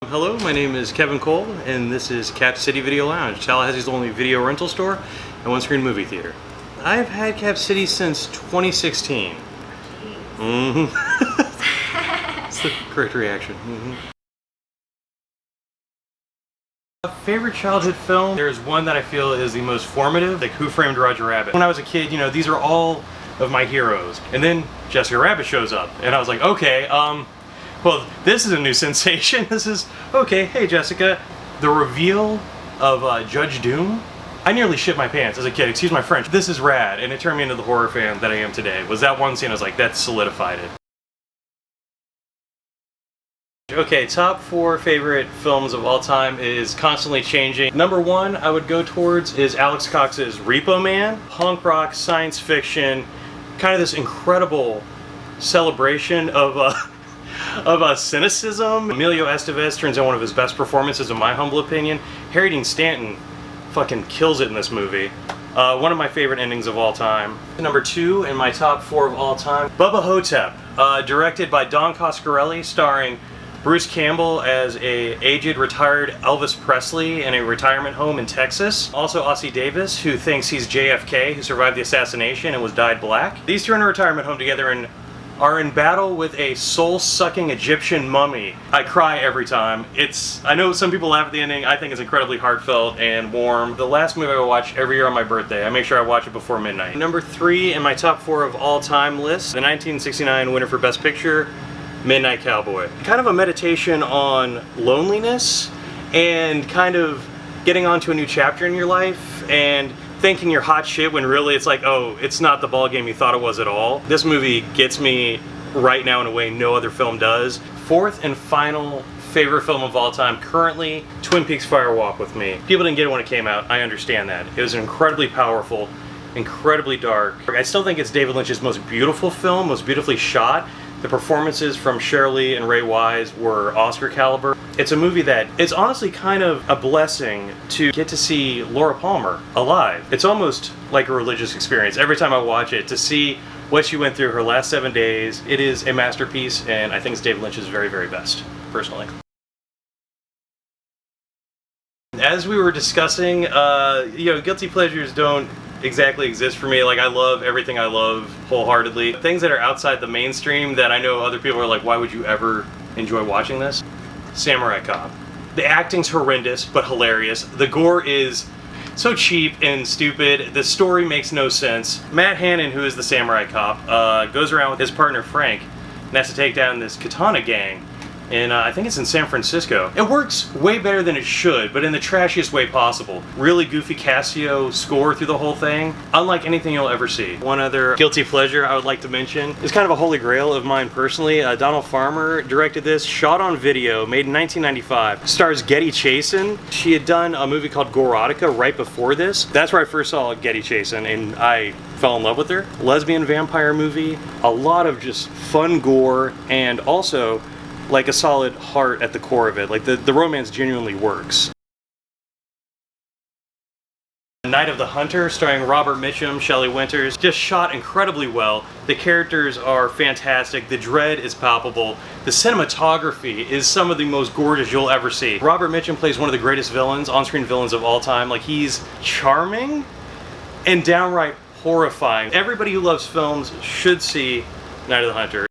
Hello, my name is Kevin Cole, and this is Cap City Video Lounge, Tallahassee's only video rental store and one-screen movie theater. I've had Cap City since 2016. That's the correct reaction. Favorite childhood film? There's one that I feel is the most formative, like Who Framed Roger Rabbit. When I was a kid, you know, these are all of my heroes. And then Jessica Rabbit shows up, and I was like, okay, well, this is a new sensation. This is, okay, hey Jessica. The reveal of Judge Doom, I nearly shit my pants as a kid, excuse my French. This is rad, and it turned me into the horror fan that I am today. Was that one scene, I was like, that solidified it. Okay, top 4 favorite films of all time is constantly changing. Number 1 I would go towards is Alex Cox's Repo Man. Punk rock, science fiction, kind of this incredible celebration of cynicism. Emilio Estevez turns in one of his best performances in my humble opinion. Harry Dean Stanton fucking kills it in this movie. One of my favorite endings of all time. Number 2 in my top 4 of all time, Bubba Hotep, directed by Don Coscarelli, starring Bruce Campbell as a aged retired Elvis Presley in a retirement home in Texas. Also Ossie Davis, who thinks he's JFK, who survived the assassination and was dyed black. These two are in a retirement home together and are in battle with a soul-sucking Egyptian mummy. I cry every time. I know some people laugh at the ending. I think it's incredibly heartfelt and warm. The last movie I watch every year on my birthday. I make sure I watch it before midnight. Number 3 in my top 4 of all time list, the 1969 winner for Best Picture, Midnight Cowboy. Kind of a meditation on loneliness and kind of getting onto a new chapter in your life and thinking you're hot shit when really it's like, oh, it's not the ball game you thought it was at all. This movie gets me right now in a way no other film does. 4th and final favorite film of all time, currently, Twin Peaks Fire Walk with Me. People didn't get it when it came out, I understand that. It was incredibly powerful, incredibly dark. I still think it's David Lynch's most beautiful film, most beautifully shot. The performances from Shirley and Ray Wise were Oscar caliber. It's a movie that it's honestly kind of a blessing to get to see Laura Palmer alive. It's almost like a religious experience every time I watch it, to see what she went through her last 7 days. It is a masterpiece, and I think it's David Lynch's very, very best, personally. As we were discussing, you know, guilty pleasures don't exactly exist for me. Like, I love everything I love wholeheartedly. Things that are outside the mainstream that I know other people are like, why would you ever enjoy watching this? Samurai Cop. The acting's horrendous but hilarious. The gore is so cheap and stupid. The story makes no sense. Matt Hannon, who is the Samurai Cop, goes around with his partner Frank and has to take down this katana gang. And I think it's in San Francisco. It works way better than it should, but in the trashiest way possible. Really goofy Casio score through the whole thing, unlike anything you'll ever see. One other guilty pleasure I would like to mention is kind of a holy grail of mine personally. Donald Farmer directed this, shot on video, made in 1995. Stars Getty Chasen. She had done a movie called Gorotica right before this. That's where I first saw Getty Chasen, and I fell in love with her. Lesbian vampire movie, a lot of just fun gore, and also like a solid heart at the core of it. Like the romance genuinely works. Night of the Hunter, starring Robert Mitchum, Shelley Winters, just shot incredibly well. The characters are fantastic. The dread is palpable. The cinematography is some of the most gorgeous you'll ever see. Robert Mitchum plays one of the greatest villains, on-screen villains of all time. Like, he's charming and downright horrifying. Everybody who loves films should see Night of the Hunter.